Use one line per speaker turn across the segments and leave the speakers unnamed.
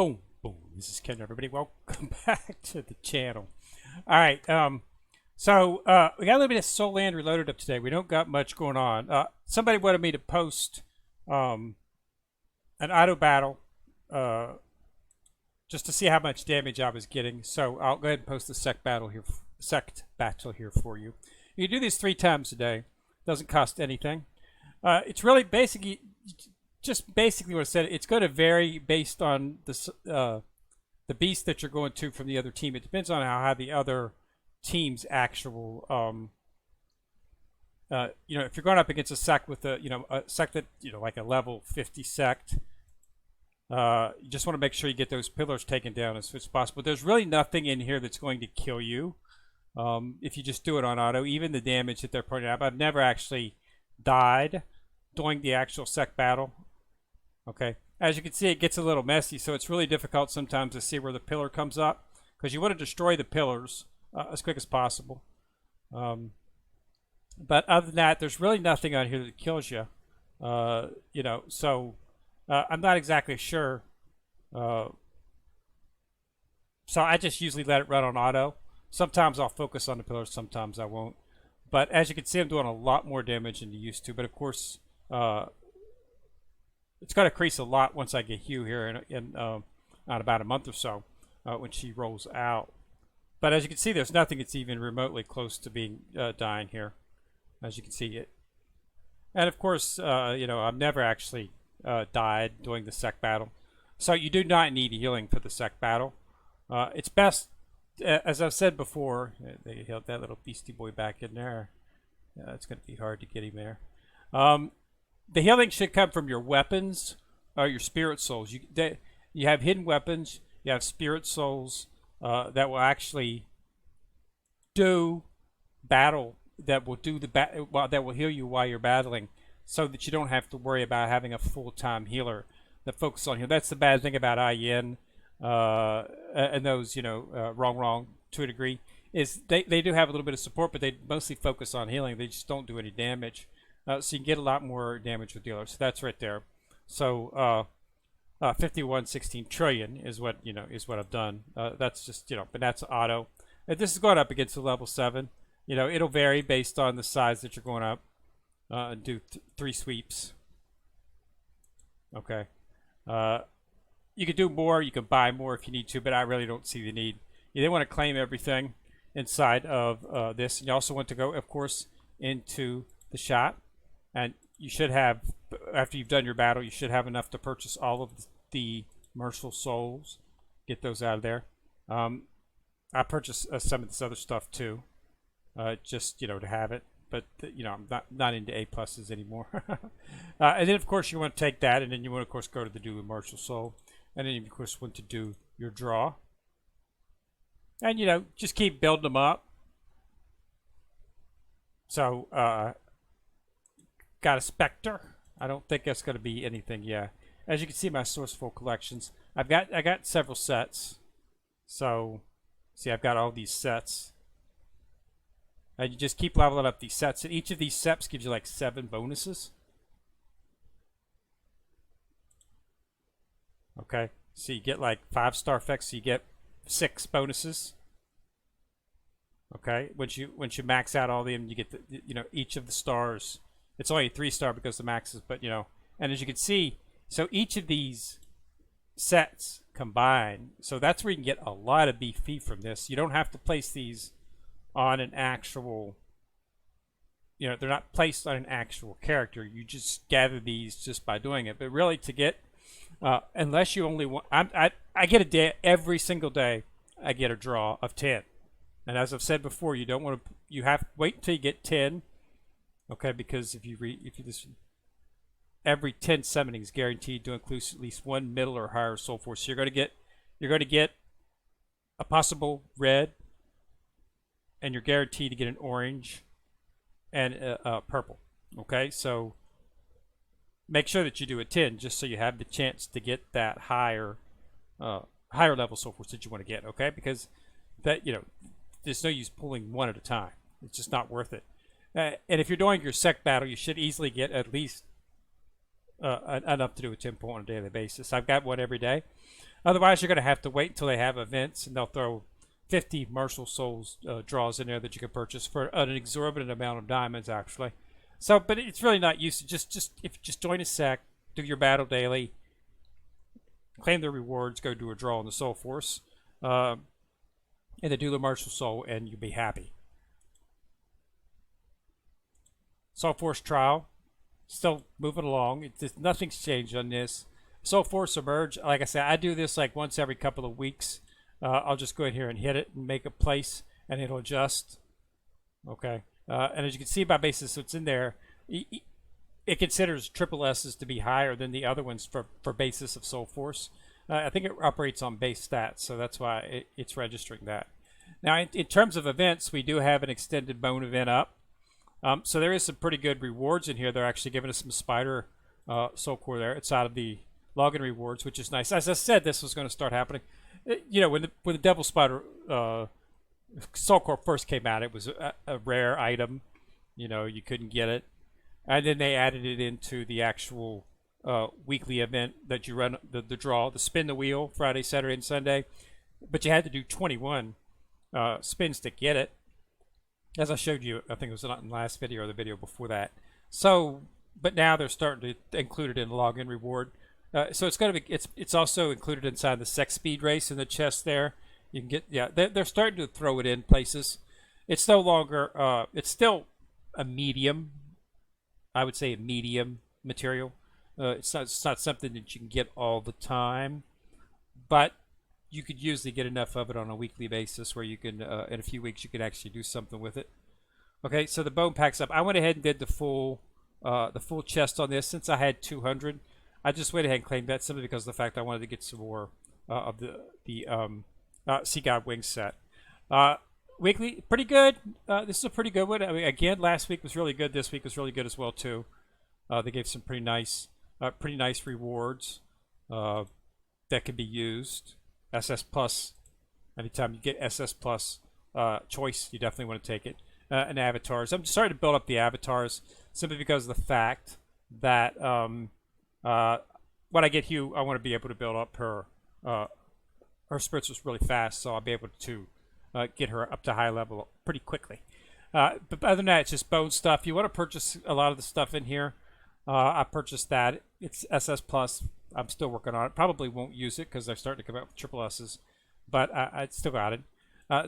Boom, boom. This is Ken, everybody. Welcome back to the channel. All right. We got a little bit of Soul Land Reloaded up today. We don't got much going on. Somebody wanted me to post an auto battle just to see how much damage I was getting. So I'll go ahead and post the sect battle here for you. You can do this 3 times a day. Doesn't cost anything. It's really basically what I said. It's going to vary based on the beast that you're going to from the other team. It depends on how the other team's actual if you're going up against a sect with a sect that like a level 50 sect, you just want to make sure you get those pillars taken down as soon as possible. There's really nothing in here that's going to kill you if you just do it on auto. Even the damage that they're pointing out. I've never actually died during the actual sect battle. Okay, as you can see, it gets a little messy, so it's really difficult sometimes to see where the pillar comes up, because you want to destroy the pillars as quick as possible. But other than that, there's really nothing on here that kills you. So I'm not exactly sure. So I just usually let it run on auto. Sometimes I'll focus on the pillars, sometimes I won't. But as you can see, I'm doing a lot more damage than you used to. But of course, it's going to increase a lot once I get Hugh here in about a month or so when she rolls out. But as you can see, there's nothing that's even remotely close to being dying here, as you can see it. And of course, I've never actually died during the sect battle, so you do not need healing for the sect battle. It's best, as I've said before. They held that little beastie boy back in there. It's going to be hard to get him there. The healing should come from your weapons or your spirit souls. You have hidden weapons. You have spirit souls that will actually do battle. That will do that will heal you while you're battling, so that you don't have to worry about having a full-time healer that focuses on you. That's the bad thing about IEN and those wrong to a degree, is they do have a little bit of support, but they mostly focus on healing. They just don't do any damage. So you can get a lot more damage with dealers. So that's right there. So 5116 trillion is what I've done. That's just but that's auto. And this is going up against the level 7. It'll vary based on the size that you're going up. And do 3 sweeps. Okay. You can do more. You can buy more if you need to, but I really don't see the need. You then want to claim everything inside of this. And you also want to go, of course, into the shop. And you should have, after you've done your battle, you should have enough to purchase all of the Merciful Souls. Get those out of there. I purchased some of this other stuff too, just to have it. But I'm not into A pluses anymore. And then of course you want to take that, and then you want to of course go to the do a Merciful Soul, and then you of course want to do your draw. And just keep building them up. So got a Spectre. I don't think that's going to be anything. Yeah, as you can see, my Sourceful collections. I got several sets. So see, I've got all these sets. And you just keep leveling up these sets, and each of these sets gives you like 7 bonuses. Okay, so you get like 5-star effects, so you get 6 bonuses. Okay, once you max out all of them, you get each of the stars. It's only 3-star because the maxes, but and as you can see, so each of these sets combine, so that's where you can get a lot of BP from this. You don't have to place these on an actual, they're not placed on an actual character. You just gather these just by doing it. But really, to get, unless you only want, I get a day every single day. I get a draw of 10, and as I've said before, you don't want to. You have to wait until you get 10. Okay, because if you just every 10 summoning is guaranteed to include at least 1 middle or higher soul force. So you're going to get a possible red, and you're guaranteed to get an orange and a purple. Okay, so make sure that you do a 10 just so you have the chance to get that higher level soul force that you want to get. Okay, because that there's no use pulling one at a time. It's just not worth it. And if you're doing your sect battle, you should easily get at least enough to do a 10 point on a daily basis. I've got one every day. Otherwise, you're going to have to wait until they have events, and they'll throw 50 Martial Souls draws in there that you can purchase for an exorbitant amount of diamonds, actually. So, but it's really not used. Just join a sect, do your battle daily, claim the rewards, go do a draw on the Soul Force, and then do the Martial Soul, and you'll be happy. Soul Force trial, still moving along. Nothing's changed on this. Soul Force Emerge, like I said, I do this like once every couple of weeks. I'll just go in here and hit it and make a place, and it'll adjust. Okay, and as you can see by basis what's in there, it considers triple S's to be higher than the other ones for basis of Soul Force. I think it operates on base stats, so that's why it's registering that. Now, in terms of events, we do have an extended bone event up. So there is some pretty good rewards in here. They're actually giving us some spider soul core there. It's out of the login rewards, which is nice. As I said, this was going to start happening. You know, when the Devil Spider soul core first came out, it was a rare item. You know, you couldn't get it, and then they added it into the actual weekly event that you run the draw, the spin the wheel Friday, Saturday, and Sunday. But you had to do 21 spins to get it. As I showed you, I think it was not in the last video or the video before that. So, but now they're starting to include it in the login reward. So it's going to be, it's also included inside the sex speed race in the chest there. You can get, yeah, they're starting to throw it in places. It's no longer, it's still a medium, I would say a medium material. It's not something that you can get all the time, but you could usually get enough of it on a weekly basis where you can, in a few weeks, you could actually do something with it. Okay, so the bone packs up. I went ahead and did the full chest on this since I had 200. I just went ahead and claimed that simply because of the fact I wanted to get some more of the Sea God Wing set. Weekly, pretty good. This is a pretty good one. I mean, again, last week was really good. This week was really good as well too. They gave some pretty nice rewards that can be used. SS Plus, anytime you get SS Plus choice, you definitely want to take it. And avatars. I'm starting to build up the avatars simply because of the fact that when I get Hugh, I want to be able to build up her spirituals really fast, so I'll be able to get her up to high level pretty quickly. But other than that, it's just bone stuff. You want to purchase a lot of the stuff in here. I purchased that. It's SS Plus. I'm still working on it. Probably won't use it because they're starting to come out with triple S's, but I still got it.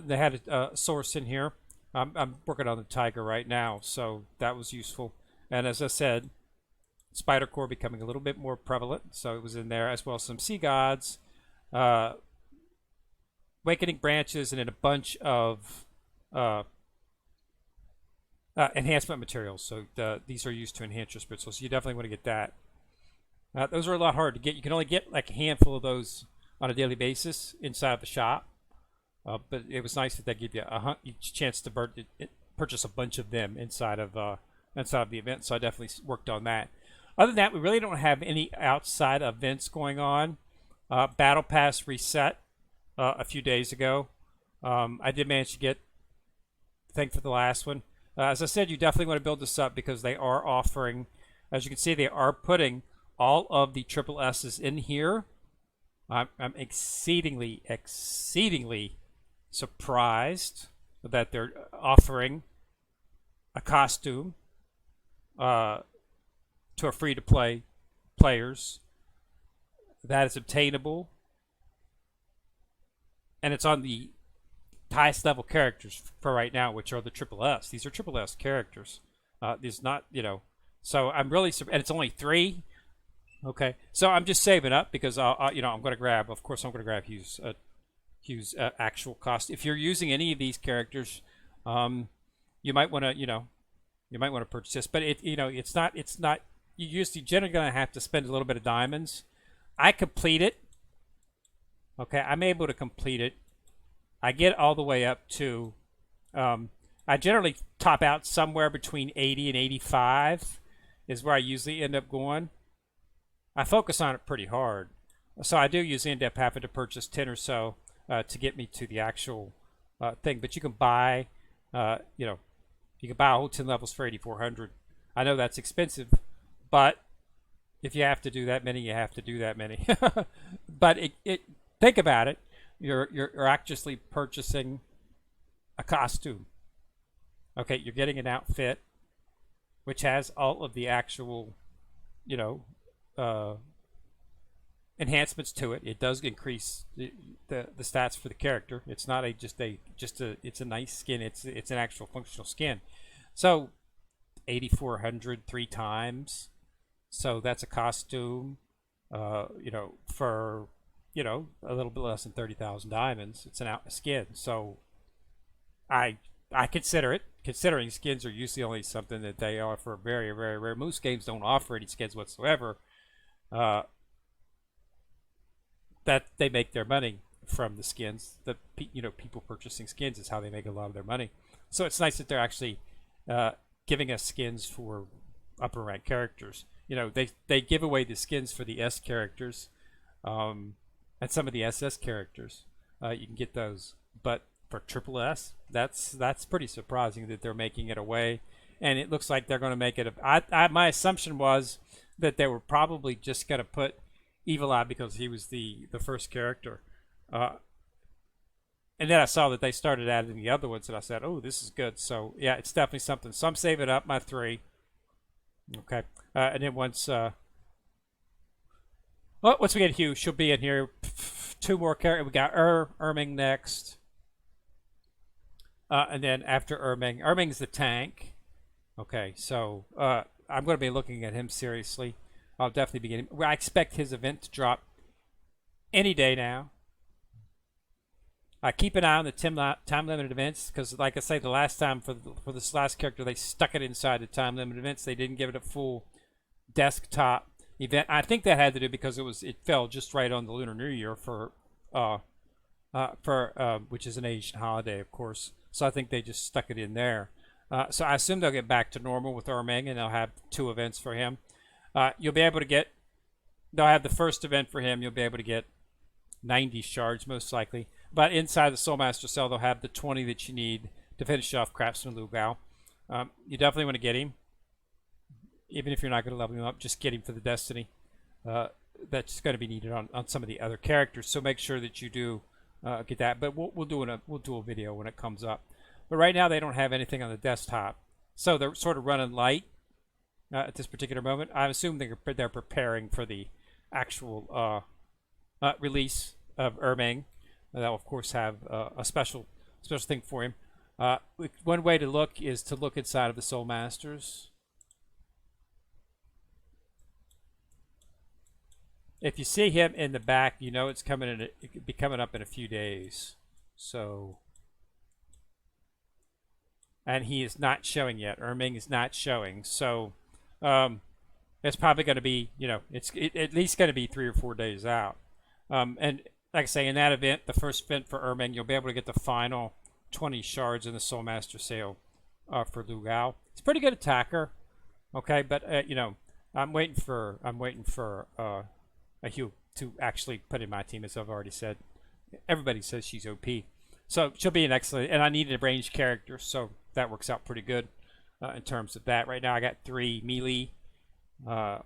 They had a source in here. I'm working on the Tiger right now, so that was useful. And as I said, Spider Core becoming a little bit more prevalent, so it was in there, as well as some Sea Gods, Awakening Branches, and then a bunch of enhancement materials. So these are used to enhance your spirituals. So you definitely want to get that. Those are a lot hard to get. You can only get like a handful of those on a daily basis inside the shop. But it was nice that they give you each chance to purchase a bunch of them inside of the event. So I definitely worked on that. Other than that, we really don't have any outside events going on. Battle Pass reset a few days ago. I did manage to get the thing for the last one. As I said, you definitely want to build this up because they are offering, as you can see, they are putting all of the triple S's in here. I'm exceedingly surprised that they're offering a costume to a free-to-play players that is obtainable, and it's on the highest level characters for right now, which are the triple S. These are triple S characters. These not, you know. So I'm really, and it's only 3. Okay, so I'm just saving up because I'm going to grab. Of course, I'm going to grab Hugh's actual cost. If you're using any of these characters, you might want to, purchase this. But it's not. You're generally going to have to spend a little bit of diamonds. I complete it. Okay, I'm able to complete it. I get all the way up to. I generally top out somewhere between 80 and 85 is where I usually end up going. I focus on it pretty hard, so I do usually end up having to purchase 10 or so to get me to the actual thing. But you can buy, you can buy a whole 10 levels for 8,400. I know that's expensive, but if you have to do that many, you have to do that many. But think about it. You're actually purchasing a costume. Okay, you're getting an outfit which has all of the actual, you know, uh, enhancements to it. It does increase the stats for the character. It's not just a it's a nice skin. It's an actual functional skin. So 8,400 3 times. So that's a costume. For a little bit less than 30,000 diamonds. It's a skin. So I consider it. Considering skins are usually only something that they offer very, very rare. Most games don't offer any skins whatsoever. That they make their money from the skins. People purchasing skins is how they make a lot of their money. So it's nice that they're actually giving us skins for upper rank characters. They give away the skins for the S characters, and some of the SS characters. You can get those, but for triple S, that's pretty surprising that they're making it away, and it looks like they're going to make it. My assumption was that they were probably just going to put Evil Eye because he was the first character, and then I saw that they started adding the other ones, and I said, "Oh, this is good." So yeah, it's definitely something. So I'm saving up my 3. Okay, and then once we get Hugh, she'll be in here. 2 more characters. We got Erming next. And then after Erming's the tank. Okay, so I'm going to be looking at him seriously. I'll definitely be getting. I expect his event to drop any day now. Keep an eye on the time limited events because, like I say, the last time for this last character, they stuck it inside the time limited events. They didn't give it a full desktop event. I think that had to do because it fell just right on the Lunar New Year for which is an Asian holiday, of course. So I think they just stuck it in there. So I assume they'll get back to normal with Erming, and they'll have 2 events for him. You'll be able to get. They'll have the first event for him. You'll be able to get 90 shards most likely. But inside the Soulmaster cell, they'll have the 20 that you need to finish off Craftsman Lu Gao. You definitely want to get him, even if you're not going to level him up. Just get him for the Destiny. That's going to be needed on some of the other characters. So make sure that you do. Get that, but we'll do a video when it comes up. But right now they don't have anything on the desktop, so they're sort of running light at this particular moment. I assume they're preparing for the actual release of Erming. That will of course have a special thing for him. One way to look is to look inside of the Soul Masters. If you see him in the back, you know it's coming in. It could be coming up in a few days. So, and he is not showing yet. Erming is not showing. So, it's probably going to be, it's at least going to be 3 or 4 days out. And like I say, in that event, the first event for Erming, you'll be able to get the final 20 shards in the Soulmaster sale for Lu Gao. It's a pretty good attacker. Okay, but I'm waiting for a Hugh to actually put in my team, as I've already said. Everybody says she's OP. So she'll be an excellent, and I needed a ranged character, so that works out pretty good in terms of that. Right now I got 3 melee. I've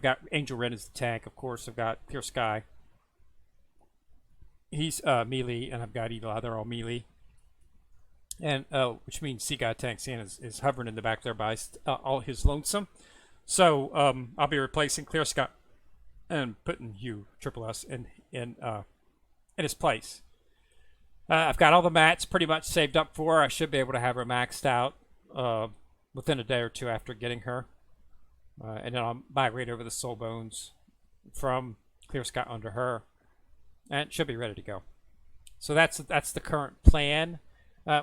got Angel Ren as the tank, of course. I've got Clear Sky. He's melee, and I've got Evil Eye. They're all melee. And which means Sea God Tank San is hovering in the back there by all his lonesome. So I'll be replacing Clear Sky and putting Hugh Triple S in his place. I've got all the mats pretty much saved up for her. I should be able to have her maxed out within a day or 2 after getting her. And then I'll migrate over the Soul Bones from Clear Sky under her. And it should be ready to go. So that's the current plan.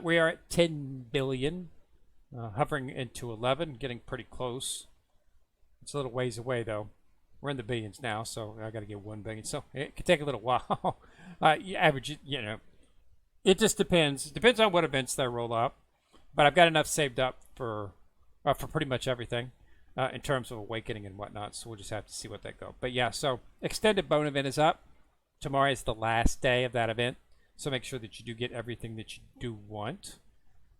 We are at 10 billion, hovering into 11, getting pretty close. It's a little ways away, though. We're in the billions now, so I got to get 1 billion. So it could take a little while. Average, it just depends. It depends on what events they roll up. But I've got enough saved up for pretty much everything in terms of Awakening and whatnot. So we'll just have to see what that goes. But yeah, so Extended Bone event is up. Tomorrow is the last day of that event. So make sure that you do get everything that you do want.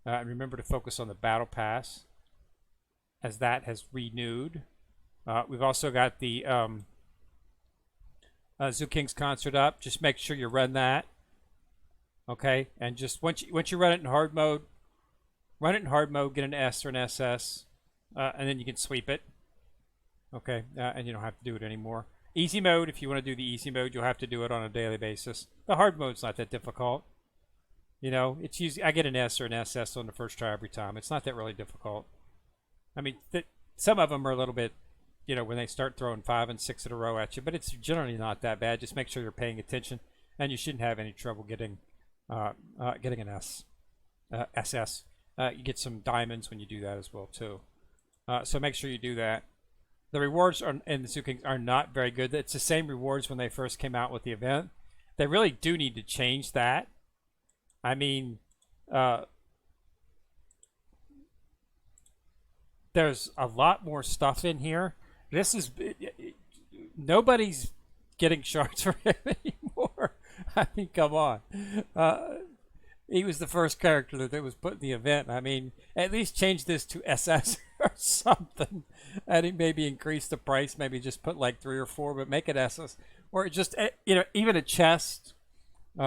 And remember to focus on the Battle Pass, as that has renewed. We've also got the Zoo King's Concert up. Just make sure you run that. Okay, and just once you run it in hard mode, get an S or an SS, and then you can sweep it. Okay, and you don't have to do it anymore. Easy mode, if you want to do the easy mode, you'll have to do it on a daily basis. The hard mode's not that difficult. You know, it's usually I get an S or an SS on the first try every time. It's not that really difficult. I mean, some of them are a little bit, you know, when they start throwing 5 and 6 in a row at you, but it's generally not that bad. Just make sure you're paying attention, and you shouldn't have any trouble getting an SS. You get some diamonds when you do that as well too. So make sure you do that. The rewards in the Zoo Kings are not very good. It's the same rewards when they first came out with the event. They really do need to change that. I mean, there's a lot more stuff in here. This is nobody's getting shards for him anymore. I mean, come on. He was the first character that was put in the event. I mean, at least change this to SS or something. And maybe increase the price. Maybe just put like 3 or 4, but make it SS. Or just, you know, even a chest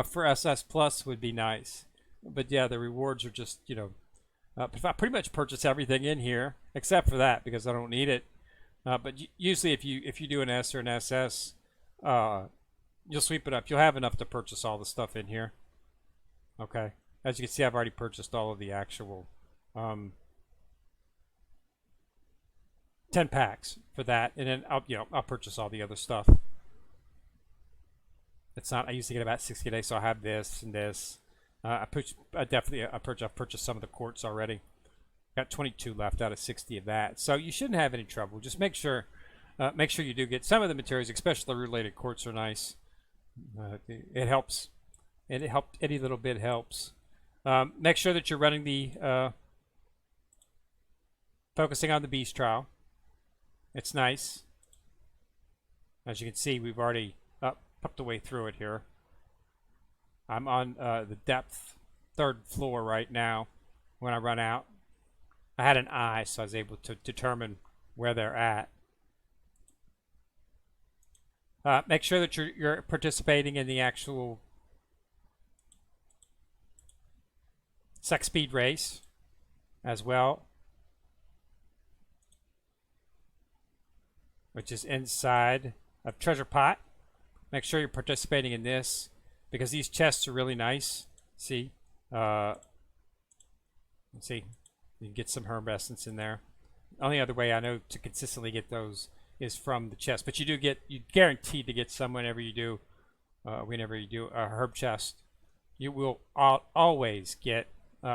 for SS Plus would be nice. But yeah, the rewards are just, you know, I pretty much purchase everything in here except for that because I don't need it. But usually if you do an S or an SS, you'll sweep it up. You'll have enough to purchase all the stuff in here. Okay, as you can see, I've already purchased all of the actual 10 packs for that, and then I'll purchase all the other stuff. It's not. I used to get about 60 a day, so I have this and this. I've purchased some of the quartz already. Got 22 left out of 60 of that, so you shouldn't have any trouble. Just make sure you do get some of the materials, especially the related quartz are nice. It helps. Any little bit helps. Make sure that you're running the focusing on the beast trial. It's nice. As you can see, we've already up the way through it here. I'm on the depth 3rd floor right now. When I run out, I had an eye, so I was able to determine where they're at. Make sure that you're participating in the actual Sex Speed race as well, which is inside of Treasure Pot. Make sure you're participating in this because these chests are really nice. See, let's see, you can get some herb essence in there. Only other way I know to consistently get those is from the chest, but you guaranteed to get some whenever you do a herb chest. You will always get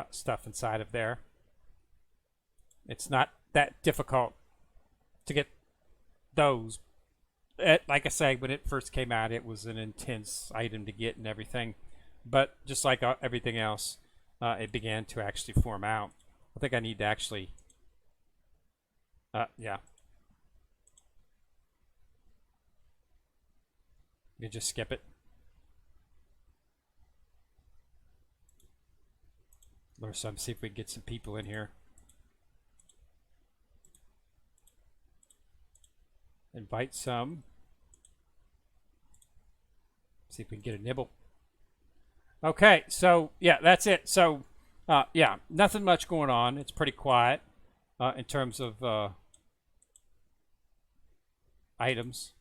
stuff inside of there. It's not that difficult to get those. Like I say, when it first came out, it was an intense item to get and everything. But just like everything else, it began to actually form out. I think I need to actually, yeah. You can just skip it. Lure some, see if we can get some people in here. Invite some. See if we can get a nibble. Okay, so yeah, that's it. So yeah, nothing much going on. It's pretty quiet in terms of items.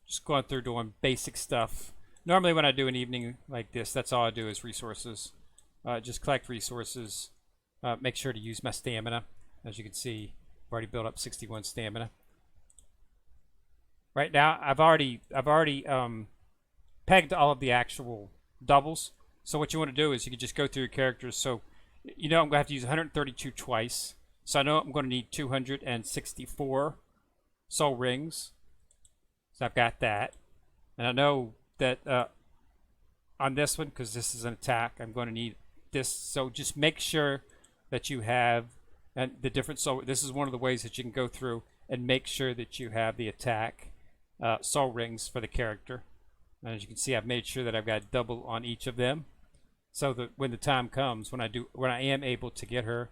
Just going through doing basic stuff. Normally when I do an evening like this, that's all I do is resources. Just collect resources. Make sure to use my stamina. As you can see, I've already built up 61 stamina. Right now, I've already pegged all of the actual doubles. So what you want to do is you can just go through your characters. So you know I'm going to have to use 132 twice. So I know I'm going to need 264 soul rings. So I've got that. And I know that on this one, because this is an attack, I'm going to need this. So just make sure that you have and the different soul. This is one of the ways that you can go through and make sure that you have the attack soul rings for the character. And as you can see, I've made sure that I've got double on each of them, so that when the time comes, when I am able to get her,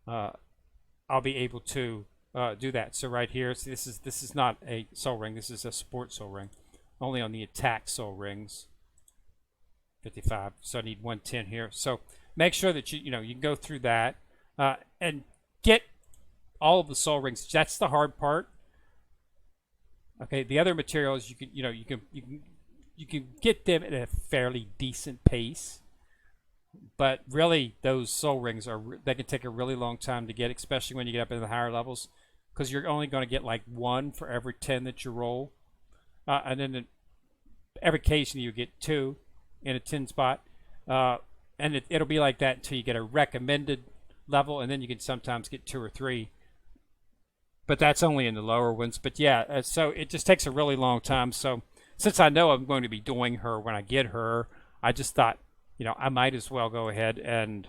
I'll be able to do that. So right here, see, this is not a soul ring. This is a support soul ring. Only on the attack soul rings. 55. So I need 110 here. So make sure that you can go through that and get all of the soul rings. That's the hard part. Okay, the other materials you can get them at a fairly decent pace, but really those soul rings they can take a really long time to get, especially when you get up into the higher levels, because you're only going to get like 1 for every 10 that you roll, and then every occasionally you get 2 in a 10 spot, and it'll be like that until you get a recommended level, and then you can sometimes get 2 or 3. But that's only in the lower ones. But yeah, so it just takes a really long time. So since I know I'm going to be doing her when I get her, I just thought, I might as well go ahead and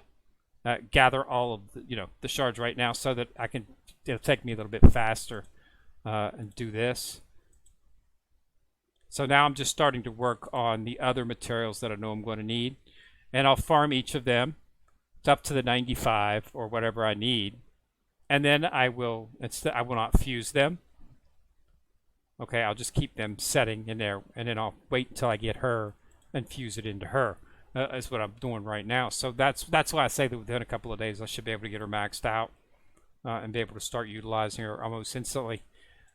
gather all of the shards right now, so that it'll take me a little bit faster and do this. So now I'm just starting to work on the other materials that I know I'm going to need, and I'll farm each of them up to the 95 or whatever I need. And then I will not fuse them. Okay, I'll just keep them setting in there, and then I'll wait until I get her and fuse it into her. Is what I'm doing right now. So that's why I say that within a couple of days I should be able to get her maxed out and be able to start utilizing her almost instantly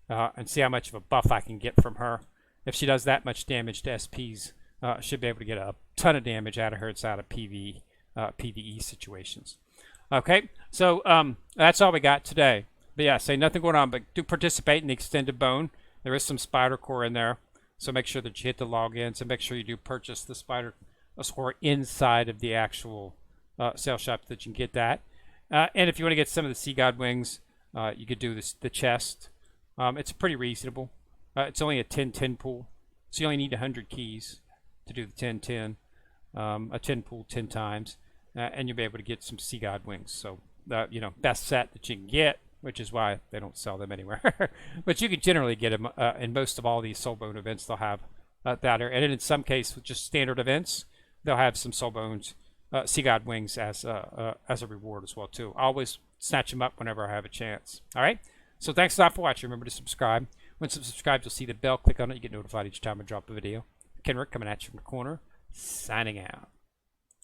and see how much of a buff I can get from her. If she does that much damage to SPs, I should be able to get a ton of damage out of her inside of PvE situations. Okay, so that's all we got today. But yeah, say nothing going on, but do participate in the extended bone. There is some spider core in there, so make sure that you hit the logins, and make sure you do purchase the spider core inside of the actual sale shop, that you can get that. And if you want to get some of the Sea God wings, you could do the chest. It's pretty reasonable. It's only a 10-10 pool, so you only need 100 keys to do the 10-10. A 10 pool 10 times. And you'll be able to get some Sea God wings. So, best set that you can get, which is why they don't sell them anywhere. But you can generally get them in most of all these Soulbone events. They'll have that there. And in some cases, just standard events, they'll have some Soulbones, Sea God wings as a reward as well, too. I always snatch them up whenever I have a chance. All right? So thanks a lot for watching. Remember to subscribe. Once you subscribe, you'll see the bell. Click on it. You get notified each time I drop a video. Kenrick coming at you from the corner, signing out.